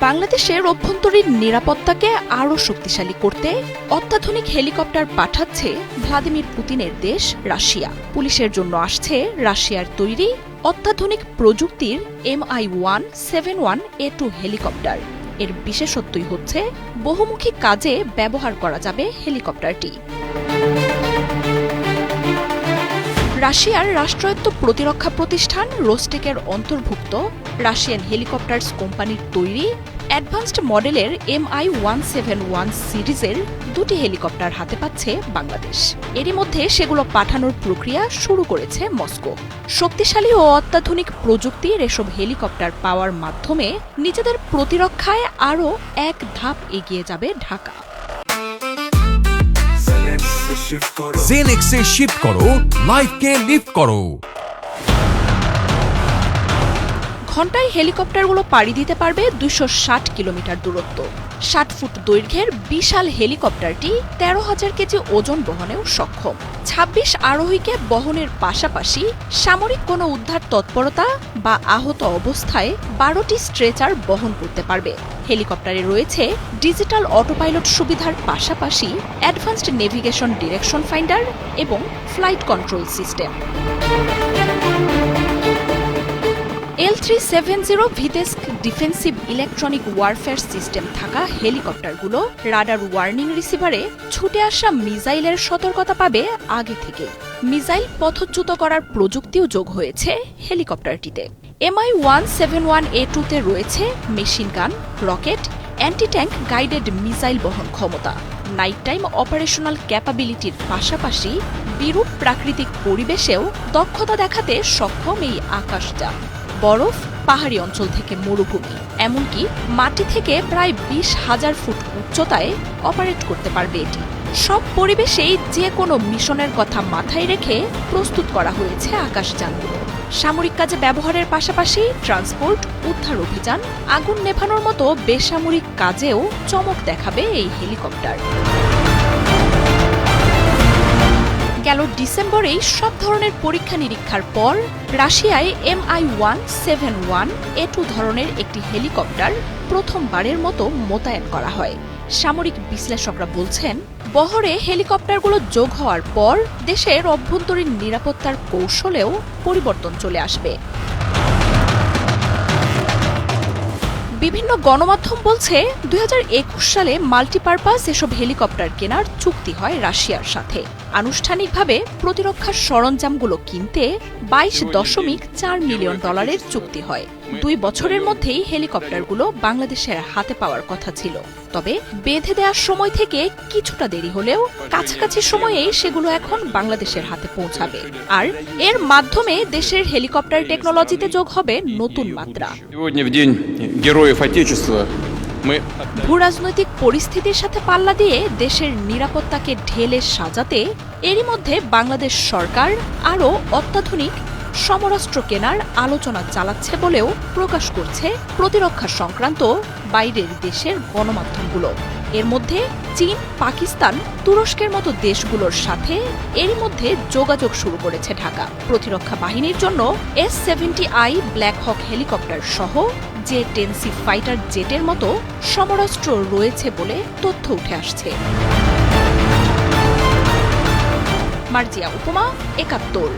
বাংলাদেশের অভ্যন্তরীণ নিরাপত্তাকে আরও শক্তিশালী করতে অত্যাধুনিক হেলিকপ্টার পাঠাচ্ছে ভ্লাদিমির পুতিনের দেশ রাশিয়া। পুলিশের জন্য আসছে রাশিয়ার তৈরি অত্যাধুনিক প্রযুক্তির Mi-171A2 হেলিকপ্টার। এর বিশেষত্বই হচ্ছে বহুমুখী কাজে ব্যবহার করা যাবে হেলিকপ্টারটি। রাশিয়ার রাষ্ট্রায়ত্ত প্রতিরক্ষা প্রতিষ্ঠান রোস্টেকের অন্তর্ভুক্ত রাশিয়ান হেলিকপ্টার্স কোম্পানির তৈরি অ্যাডভান্সড মডেলের Mi-171 সিরিজের দুটি হেলিকপ্টার হাতে পাচ্ছে বাংলাদেশ। এরই মধ্যে সেগুলো পাঠানোর প্রক্রিয়া শুরু করেছে মস্কো। শক্তিশালী ও অত্যাধুনিক প্রযুক্তির এসব হেলিকপ্টার পাওয়ার মাধ্যমে নিজেদের প্রতিরক্ষায় আরও এক ধাপ এগিয়ে যাবে ঢাকা। জেনেক্সে শিফট করো, লাইফকে লিফট করো। ঘণ্টায় হেলিকপ্টারগুলো পাড়ি দিতে পারবে ২৬০ কিলোমিটার দূরত্ব। ৬০ ফুট দৈর্ঘ্যের বিশাল হেলিকপ্টারটি ১৩,০০০ কেজি ওজন বহনেও সক্ষম। ২৬ আরোহীকে বহনের পাশাপাশি সামরিক কোনো উদ্ধার তৎপরতা বা আহত অবস্থায় ১২টি স্ট্রেচার বহন করতে পারবে। হেলিকপ্টারে রয়েছে ডিজিটাল অটোপাইলট সুবিধার পাশাপাশি অ্যাডভান্সড নেভিগেশন ডিরেকশন ফাইন্ডার এবং flight control system. L370 Vitebsk defensive electronic warfare system থাকা হেলিকপ্টারগুলো রাডার ওয়ার্নিং রিসিভারে ছুটে আসা মিসাইলের সতর্কতা পাবে আগে থেকে। মিসাইল পথচ্যুত করার প্রযুক্তিও যোগ হয়েছে হেলিকপ্টারটিতে। Mi-171A2-তে রয়েছে machine gun, rocket, anti tank guided missile বহন ক্ষমতা। নাইট টাইম অপারেশনাল ক্যাপাবিলিটির পাশাপাশি বিরূপ প্রাকৃতিক পরিবেশেও দক্ষতা দেখাতে সক্ষম এই আকাশযান। বরফ, পাহাড়ি অঞ্চল থেকে মরুভূমি, এমনকি মাটি থেকে প্রায় ২০,০০০ ফুট উচ্চতায় অপারেট করতে পারবে এটি। সব পরিবেশেই যে কোনো মিশনের কথা মাথায় রেখে প্রস্তুত করা হয়েছে আকাশযানগুলো। সামরিক কাজে ব্যবহারের পাশাপাশি ট্রান্সপোর্ট, উদ্ধার অভিযান, আগুন নেভানোর মতো বেসামরিক কাজেও চমক দেখাবে এই হেলিকপ্টার। গেল ডিসেম্বরেই সব ধরনের পরীক্ষা নিরীক্ষার পর রাশিয়ায় Mi-171A2 ধরনের একটি হেলিকপ্টার প্রথমবারের মতো মোতায়েন করা হয়। সামরিক বিশ্লেষকরা বলছেন, বহরে হেলিকপ্টারগুলো যোগ হওয়ার পর দেশের অভ্যন্তরীণ নিরাপত্তার কৌশলেও পরিবর্তন চলে আসবে। বিভিন্ন গণমাধ্যম বলছে ২০২১ সালে মাল্টিপারপাস এসব হেলিকপ্টার কেনার চুক্তি হয় রাশিয়ার সাথে। আনুষ্ঠানিকভাবে প্রতিরক্ষার সরঞ্জামগুলো কিনতে $22.4 মিলিয়ন চুক্তি হয়। ২ বছরের মধ্যেই হেলিকপ্টারগুলো বাংলাদেশের হাতে পাওয়ার কথা ছিল। তবে বেঁধে দেওয়ার সময় থেকে কিছুটা দেরি হলেও কাছাকাছি সময়েই সেগুলো এখন বাংলাদেশের হাতে পৌঁছাবে। আর এর মাধ্যমে দেশের হেলিকপ্টার টেকনোলজিতে যোগ হবে নতুন মাত্রা। ভূরাজনৈতিক পরিস্থিতির সাথে পাল্লা দিয়ে দেশের নিরাপত্তাকে ঢেলে সাজাতে এরই মধ্যে বাংলাদেশ সরকার আরও অত্যাধুনিক সমরাস্ত্র কেনার আলোচনা চালাচ্ছে বলেও প্রকাশ করছে প্রতিরক্ষা সংক্রান্ত বাইরের দেশের গণমাধ্যমগুলো। এর মধ্যে চীন, পাকিস্তান, তুরস্কের মতো দেশগুলোর সাথে এরই মধ্যে যোগাযোগ শুরু করেছে ঢাকা। প্রতিরক্ষা বাহিনীর জন্য S-70I ব্ল্যাক হক হেলিকপ্টার সহ J-10C ফাইটার জেটের মতো সমরাস্ত্র রয়েছে বলে তথ্য উঠে আসছে। মার্জিয়া উপমা, ৭১।